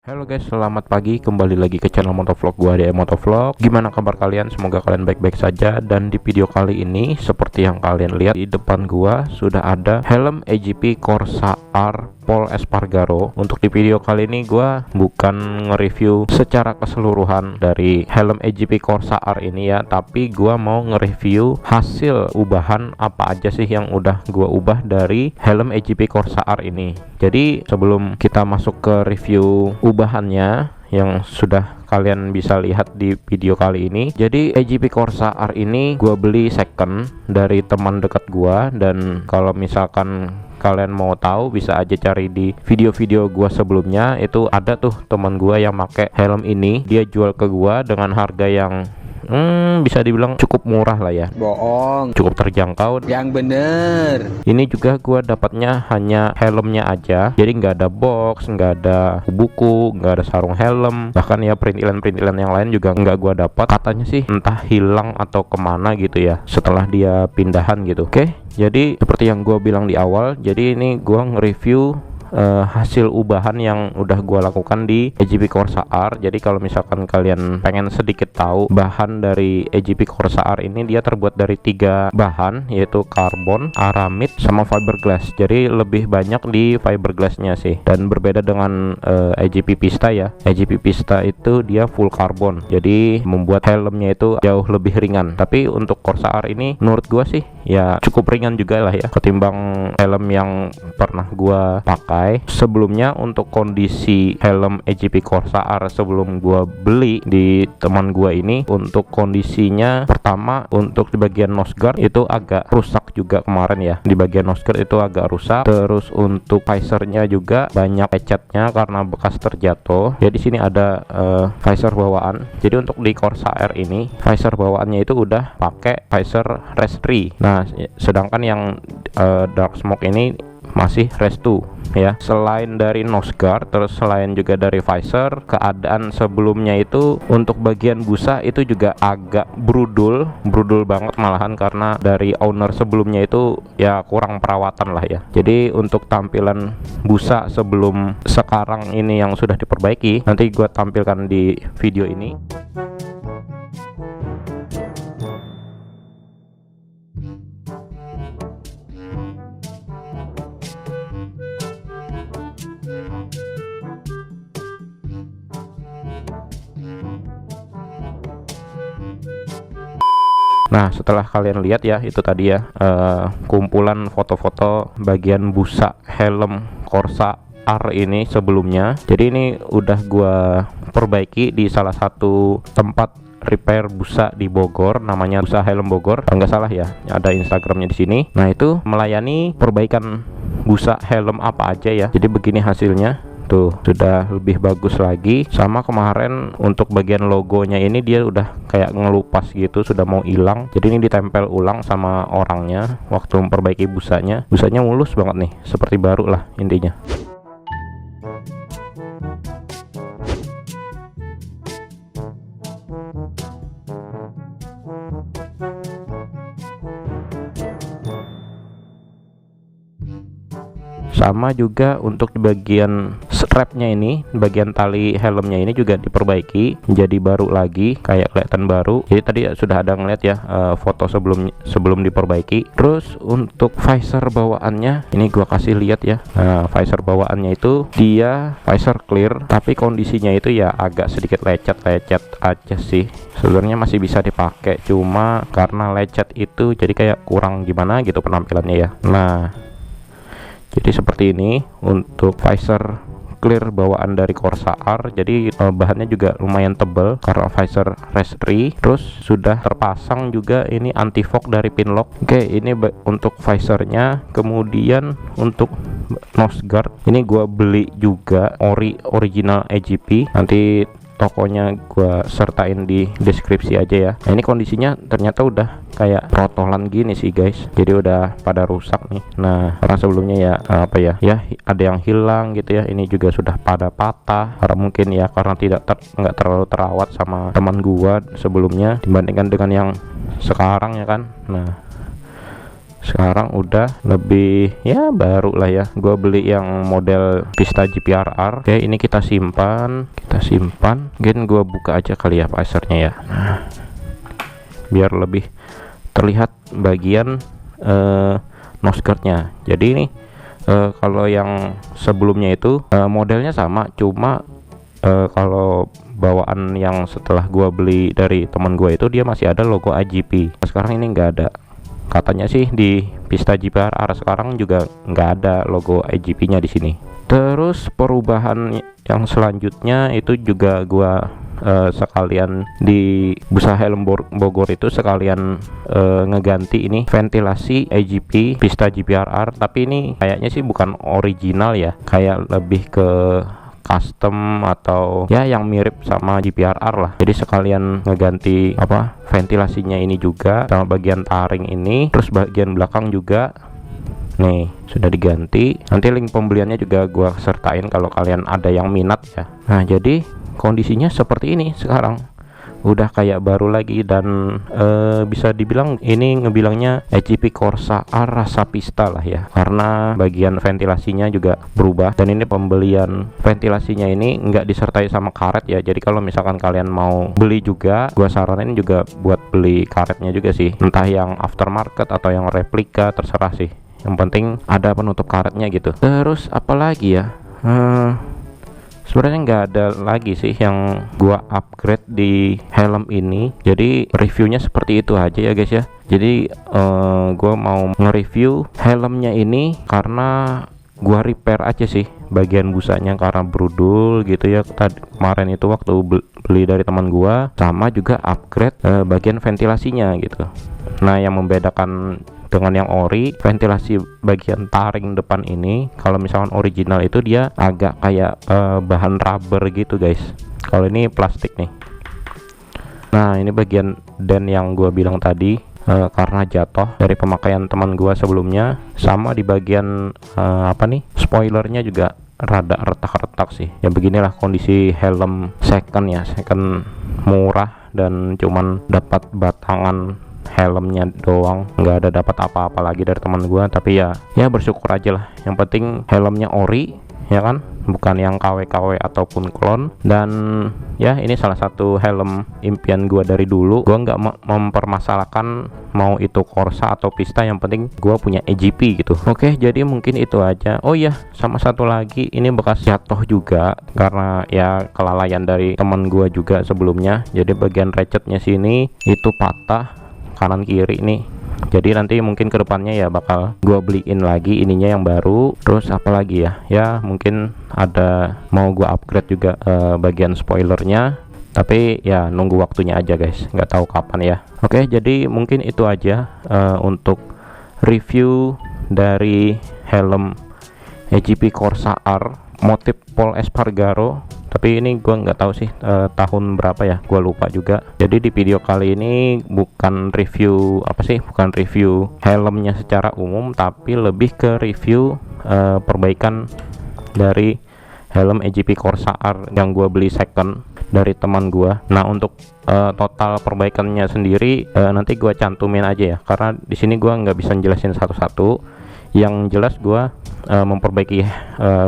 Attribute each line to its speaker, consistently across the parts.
Speaker 1: Halo guys, selamat pagi. Kembali lagi ke channel Motovlog gua di Motovlog. Gimana kabar kalian? Semoga kalian baik-baik saja. Dan di video kali ini, seperti yang kalian lihat di depan gua, sudah ada helm AGP Corsa R Paul Espargaro. Untuk di video kali ini gua bukan nge-review secara keseluruhan dari helm AGP Corsa R ini ya, tapi gua mau nge-review hasil ubahan apa aja sih yang udah gua ubah dari helm AGP Corsa R ini. Jadi sebelum kita masuk ke review ubahannya yang sudah kalian bisa lihat di video kali ini, jadi AGP Corsa R ini gua beli second dari teman dekat gua, dan kalau misalkan kalian mau tahu bisa aja cari di video-video gua sebelumnya. Itu ada tuh teman gua yang pakai helm ini, dia jual ke gua dengan harga yang bisa dibilang cukup murah lah ya.
Speaker 2: Bohong,
Speaker 1: Cukup terjangkau.
Speaker 2: yang bener.
Speaker 1: Ini juga gua dapatnya hanya helmnya aja, jadi nggak ada box, nggak ada buku, nggak ada sarung helm, bahkan ya perintilan-perintilan yang lain juga nggak gua dapat. Katanya sih entah hilang atau kemana gitu ya setelah dia pindahan gitu. Oke, jadi seperti yang gua bilang di awal, jadi ini gua nge-review hasil ubahan yang udah gua lakukan di AGP Corsa R. Jadi kalau misalkan kalian pengen sedikit tahu bahan dari AGP Corsa R ini, dia terbuat dari 3 bahan, yaitu karbon, aramid, sama fiberglass. Jadi lebih banyak di fiberglassnya sih, dan berbeda dengan AGP Pista ya. AGP Pista itu dia full karbon, jadi membuat helmnya itu jauh lebih ringan. Tapi untuk Corsa R ini menurut gua sih ya cukup ringan juga lah ya, ketimbang helm yang pernah gua pakai sebelumnya. Untuk kondisi helm AGP Corsa R sebelum gua beli di teman gua ini, untuk kondisinya pertama untuk di bagian noseguard itu agak rusak juga kemarin ya. Di bagian noseguard itu agak rusak. Terus untuk visornya juga banyak lecetnya karena bekas terjatuh. Jadi sini ada visor bawaan. Jadi untuk di Corsa R ini visor bawaannya itu udah pakai visor rest 3. Nah, sedangkan yang dark smoke ini masih rest 2 ya. Selain dari nose guard, terus selain juga dari visor, keadaan sebelumnya itu untuk bagian busa itu juga agak brudul banget malahan, karena dari owner sebelumnya itu ya kurang perawatan lah ya. Jadi untuk tampilan busa sebelum sekarang ini yang sudah diperbaiki, nanti gua tampilkan di video ini. Nah, setelah kalian lihat ya, itu tadi ya kumpulan foto-foto bagian busa helm Corsa R ini sebelumnya. Jadi ini udah gua perbaiki di salah satu tempat repair busa di Bogor, namanya Busa Helm Bogor kalau nggak salah ya, ada Instagramnya di sini. Nah, itu melayani perbaikan busa helm apa aja ya. Jadi begini hasilnya. Tuh, sudah lebih bagus lagi. Sama kemarin untuk bagian logonya ini dia udah kayak ngelupas gitu, sudah mau hilang. Jadi ini ditempel ulang sama orangnya waktu memperbaiki busanya. Busanya mulus banget nih, seperti baru lah intinya. Sama juga untuk di bagian strapnya ini, bagian tali helmnya ini juga diperbaiki jadi baru lagi, kayak kelihatan baru. Jadi tadi sudah ada ngeliat ya foto sebelum diperbaiki. Terus untuk visor bawaannya ini gua kasih lihat ya. Nah, visor bawaannya itu dia visor clear, tapi kondisinya itu ya agak sedikit lecet aja sih. Sebenarnya masih bisa dipakai, cuma karena lecet itu jadi kayak kurang gimana gitu penampilannya ya. Nah, jadi seperti ini untuk visor clear bawaan dari Corsa R. Jadi bahannya juga lumayan tebal karena visor rest 3. Terus sudah terpasang juga ini anti fog dari Pinlock. Oke, ini untuk visornya. Kemudian untuk nose guard ini gua beli juga original AGP. Nanti tokonya gua sertain di deskripsi aja ya. Nah, ini kondisinya ternyata udah kayak protolan gini sih guys, jadi udah pada rusak nih. Nah, karena sebelumnya ya ya ada yang hilang gitu ya. Ini juga sudah pada patah karena mungkin ya karena nggak terlalu terawat sama teman gua sebelumnya dibandingkan dengan yang sekarang ya kan. Nah, sekarang udah lebih ya baru lah ya. Gua beli yang model Pista GPRR. Oke, ini kita simpan. Mungkin gua buka aja kali ya visornya ya. Nah, biar lebih terlihat bagian nosegardnya. Jadi ini kalau yang sebelumnya itu modelnya sama, cuma kalau bawaan yang setelah gua beli dari teman gua itu dia masih ada logo IGP. Sekarang ini nggak ada. Katanya sih di Pista GPRR sekarang juga nggak ada logo IGP-nya di sini. Terus perubahan yang selanjutnya itu juga gua sekalian di Bursa Helm Bogor itu sekalian ngeganti ini ventilasi IGP Pista GPRR, tapi ini kayaknya sih bukan original ya, kayak lebih ke custom atau ya yang mirip sama GPRR lah. Jadi sekalian ngeganti apa ventilasinya ini juga sama bagian taring ini, terus bagian belakang juga nih sudah diganti. Nanti link pembeliannya juga gua sertain kalau kalian ada yang minat ya. Nah, jadi kondisinya seperti ini sekarang, udah kayak baru lagi. Dan bisa dibilang ini ngebilangnya IGP Corsa R rasa Pista lah ya, karena bagian ventilasinya juga berubah. Dan ini pembelian ventilasinya ini nggak disertai sama karet ya. Jadi kalau misalkan kalian mau beli juga, gua saranin juga buat beli karetnya juga sih, entah yang aftermarket atau yang replika, terserah sih, yang penting ada penutup karetnya gitu. Terus apalagi ya, sebenarnya nggak ada lagi sih yang gua upgrade di helm ini. Jadi reviewnya seperti itu aja ya guys ya. Jadi gua mau nge-review helmnya ini karena gua repair aja sih bagian busanya karena brudul gitu ya. Kemarin itu waktu beli dari teman gua, sama juga upgrade bagian ventilasinya gitu. Nah, yang membedakan dengan yang ori, ventilasi bagian taring depan ini, kalau misalkan original itu dia agak kayak bahan rubber gitu guys. Kalau ini plastik nih. Nah, ini bagian den yang gua bilang tadi karena jatuh dari pemakaian teman gua sebelumnya. Sama di bagian apa nih, spoilernya juga rada retak-retak sih. Ya beginilah kondisi helm second ya, second murah, dan cuman dapat batangan helmnya doang, nggak ada dapat apa-apa lagi dari teman gua. Tapi ya bersyukur aja lah, yang penting helmnya ori ya kan, bukan yang KW-KW ataupun klon. Dan ya ini salah satu helm impian gua dari dulu. Gua nggak mempermasalahkan mau itu Corsa atau Pista, yang penting gua punya IGP gitu. Oke, jadi mungkin itu aja. Oh iya, sama satu lagi, ini bekas jatuh juga karena ya kelalaian dari teman gua juga sebelumnya. Jadi bagian ratchetnya sini itu patah kanan kiri nih. Jadi nanti mungkin kedepannya ya bakal gua beliin lagi ininya yang baru. Terus apalagi ya mungkin ada mau gua upgrade juga bagian spoilernya, tapi ya nunggu waktunya aja guys, nggak tahu kapan ya. Oke, jadi mungkin itu aja untuk review dari helm IGP Corsa R motif Paul Espargaro. Tapi ini gua nggak tahu sih tahun berapa ya, gua lupa juga. Jadi di video kali ini bukan review bukan review helmnya secara umum, tapi lebih ke review perbaikan dari helm IGP Corsa R yang gua beli second dari teman gua. Nah, untuk total perbaikannya sendiri nanti gua cantumin aja ya, karena di sini gua nggak bisa jelasin satu-satu. Yang jelas gua memperbaiki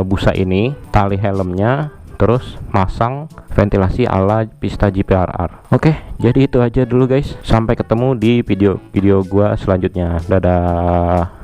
Speaker 1: busa ini, tali helmnya, terus masang ventilasi ala Pista GPRR. Oke, jadi itu aja dulu guys. Sampai ketemu di video gua selanjutnya. Dadah.